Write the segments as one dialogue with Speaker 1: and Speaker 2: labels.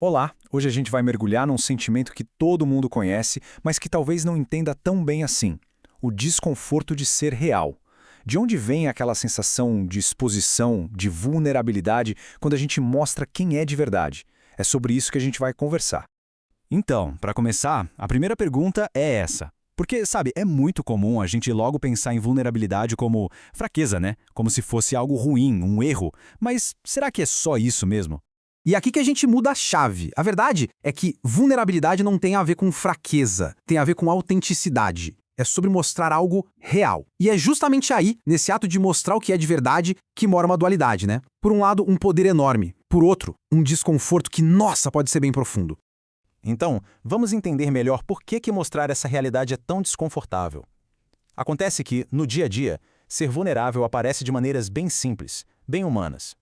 Speaker 1: Olá, hoje a gente vai mergulhar num sentimento que todo mundo conhece, mas que talvez não entenda tão bem assim: o desconforto de ser real. De onde vem aquela sensação de exposição, de vulnerabilidade, quando a gente mostra quem é de verdade? É sobre isso que a gente vai conversar.
Speaker 2: Então, para começar, a primeira pergunta é essa. Porque, sabe, é muito comum a gente logo pensar em vulnerabilidade como fraqueza, né? Como se fosse algo ruim, um erro. Mas será que é só isso mesmo?
Speaker 3: E aqui que a gente muda a chave. A verdade é que vulnerabilidade não tem a ver com fraqueza, tem a ver com autenticidade. É sobre mostrar algo real. E é justamente aí, nesse ato de mostrar o que é de verdade, que mora uma dualidade, né? Por um lado, um poder enorme. Por outro, um desconforto que, nossa, pode ser bem profundo.
Speaker 2: Então, vamos entender melhor por que mostrar essa realidade é tão desconfortável. Acontece que, no dia a dia, ser vulnerável aparece de maneiras bem simples, bem humanas.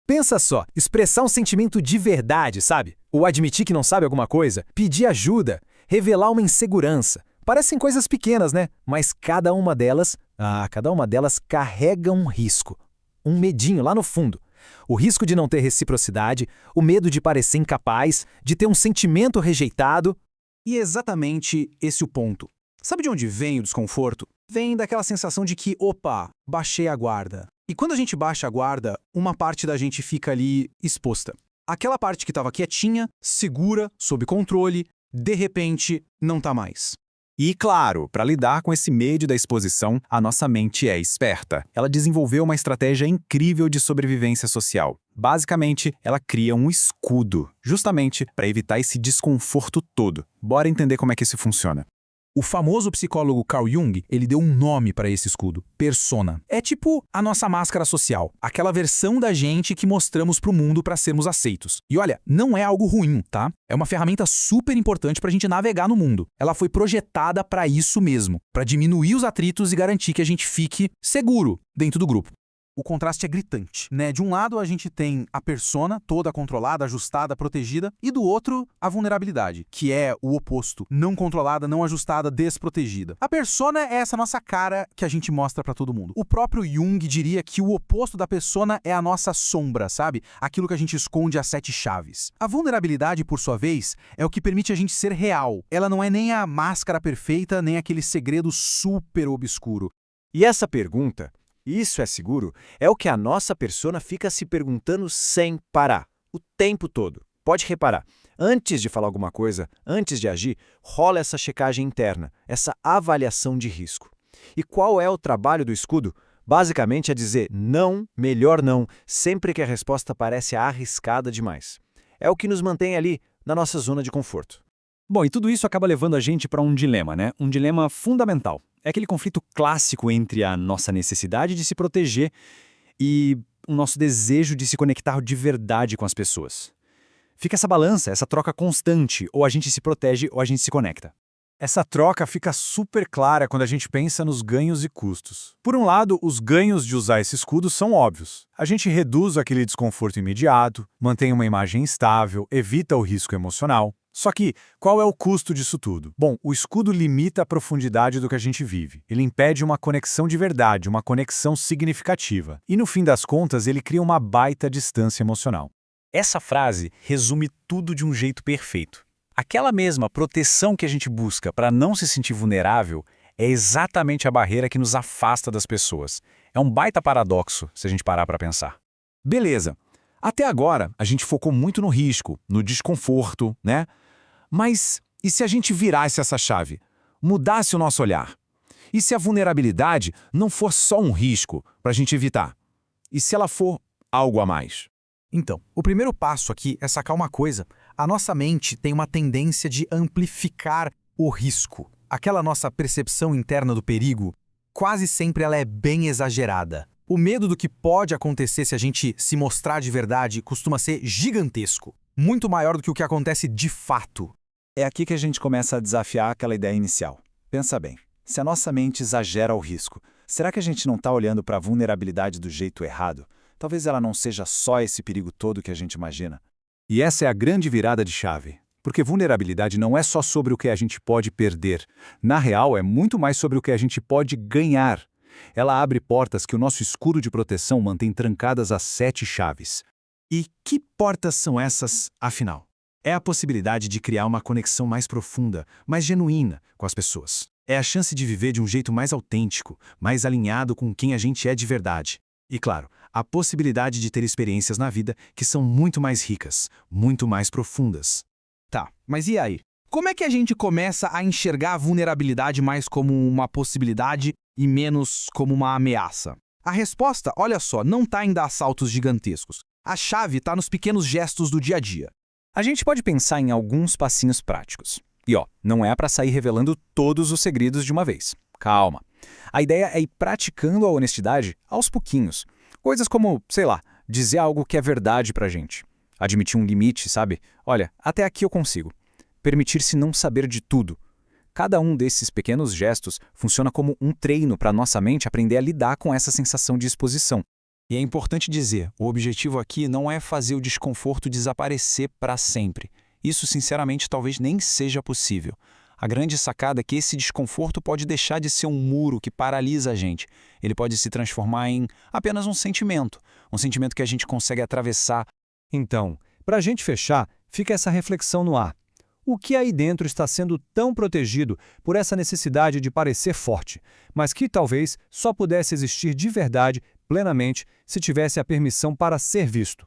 Speaker 4: Pensa só, expressar um sentimento de verdade, sabe? Ou admitir que não sabe alguma coisa, pedir ajuda, revelar uma insegurança. Parecem coisas pequenas, né? Mas cada uma delas carrega um risco. Um medinho lá no fundo. O risco de não ter reciprocidade, o medo de parecer incapaz, de ter um sentimento rejeitado.
Speaker 3: E é exatamente esse o ponto. Sabe de onde vem o desconforto? Vem daquela sensação de que, opa, baixei a guarda. E quando a gente baixa a guarda, uma parte da gente fica ali exposta. Aquela parte que estava quietinha, segura, sob controle, de repente, não tá mais.
Speaker 2: E, claro, para lidar com esse medo da exposição, a nossa mente é esperta. Ela desenvolveu uma estratégia incrível de sobrevivência social. Basicamente, ela cria um escudo, justamente para evitar esse desconforto todo. Bora entender como é que isso funciona.
Speaker 5: O famoso psicólogo Carl Jung, ele deu um nome para esse escudo, persona. É tipo a nossa máscara social, aquela versão da gente que mostramos pro mundo para sermos aceitos. E olha, não é algo ruim, tá? É uma ferramenta super importante pra gente navegar no mundo. Ela foi projetada para isso mesmo, para diminuir os atritos e garantir que a gente fique seguro dentro do grupo. O contraste é gritante, né? De um lado a gente tem a persona toda controlada, ajustada, protegida, e do outro a vulnerabilidade, que é o oposto, não controlada, não ajustada, desprotegida. A persona é essa nossa cara que a gente mostra pra todo mundo. O próprio Jung diria que o oposto da persona é a nossa sombra, sabe? Aquilo que a gente esconde às 7 chaves. A vulnerabilidade, por sua vez, é o que permite a gente ser real. Ela não é nem a máscara perfeita, nem aquele segredo super obscuro.
Speaker 1: E essa pergunta, isso é seguro, é o que a nossa persona fica se perguntando sem parar, o tempo todo. Pode reparar, antes de falar alguma coisa, antes de agir, rola essa checagem interna, essa avaliação de risco. E qual é o trabalho do escudo? Basicamente é dizer não, melhor não, sempre que a resposta parece arriscada demais. É o que nos mantém ali, na nossa zona de conforto.
Speaker 2: Bom, e tudo isso acaba levando a gente para um dilema, né? Um dilema fundamental. É aquele conflito clássico entre a nossa necessidade de se proteger e o nosso desejo de se conectar de verdade com as pessoas. Fica essa balança, essa troca constante, ou a gente se protege ou a gente se conecta.
Speaker 6: Essa troca fica super clara quando a gente pensa nos ganhos e custos. Por um lado, os ganhos de usar esse escudo são óbvios. A gente reduz aquele desconforto imediato, mantém uma imagem estável, evita o risco emocional. Só que, qual é o custo disso tudo? Bom, o escudo limita a profundidade do que a gente vive. Ele impede uma conexão de verdade, uma conexão significativa. E no fim das contas, ele cria uma baita distância emocional.
Speaker 2: Essa frase resume tudo de um jeito perfeito. Aquela mesma proteção que a gente busca para não se sentir vulnerável é exatamente a barreira que nos afasta das pessoas. É um baita paradoxo, se a gente parar para pensar.
Speaker 6: Beleza. Até agora, a gente focou muito no risco, no desconforto, né? Mas e se a gente virasse essa chave? Mudasse o nosso olhar? E se a vulnerabilidade não for só um risco para a gente evitar? E se ela for algo a mais?
Speaker 5: Então, o primeiro passo aqui é sacar uma coisa. A nossa mente tem uma tendência de amplificar o risco. Aquela nossa percepção interna do perigo, quase sempre ela é bem exagerada. O medo do que pode acontecer se a gente se mostrar de verdade costuma ser gigantesco. Muito maior do que o que acontece de fato.
Speaker 1: É aqui que a gente começa a desafiar aquela ideia inicial. Pensa bem, se a nossa mente exagera o risco, será que a gente não está olhando para a vulnerabilidade do jeito errado? Talvez ela não seja só esse perigo todo que a gente imagina.
Speaker 6: E essa é a grande virada de chave. Porque vulnerabilidade não é só sobre o que a gente pode perder. Na real, é muito mais sobre o que a gente pode ganhar. Ela abre portas que o nosso escudo de proteção mantém trancadas às 7 chaves.
Speaker 3: E que portas são essas, afinal?
Speaker 2: É a possibilidade de criar uma conexão mais profunda, mais genuína com as pessoas. É a chance de viver de um jeito mais autêntico, mais alinhado com quem a gente é de verdade. E claro, a possibilidade de ter experiências na vida que são muito mais ricas, muito mais profundas.
Speaker 5: Tá, mas e aí? Como é que a gente começa a enxergar a vulnerabilidade mais como uma possibilidade e menos como uma ameaça? A resposta, olha só, não está em dar saltos gigantescos. A chave está nos pequenos gestos do dia a dia.
Speaker 2: A gente pode pensar em alguns passinhos práticos. E não é para sair revelando todos os segredos de uma vez. Calma. A ideia é ir praticando a honestidade aos pouquinhos. Coisas como, sei lá, dizer algo que é verdade pra gente. Admitir um limite, sabe? Olha, até aqui eu consigo. Permitir-se não saber de tudo. Cada um desses pequenos gestos funciona como um treino para nossa mente aprender a lidar com essa sensação de exposição.
Speaker 3: E é importante dizer, o objetivo aqui não é fazer o desconforto desaparecer para sempre. Isso, sinceramente, talvez nem seja possível. A grande sacada é que esse desconforto pode deixar de ser um muro que paralisa a gente. Ele pode se transformar em apenas um sentimento que a gente consegue atravessar.
Speaker 4: Então, para a gente fechar, fica essa reflexão no ar. O que aí dentro está sendo tão protegido por essa necessidade de parecer forte, mas que talvez só pudesse existir de verdade, plenamente, se tivesse a permissão para ser visto?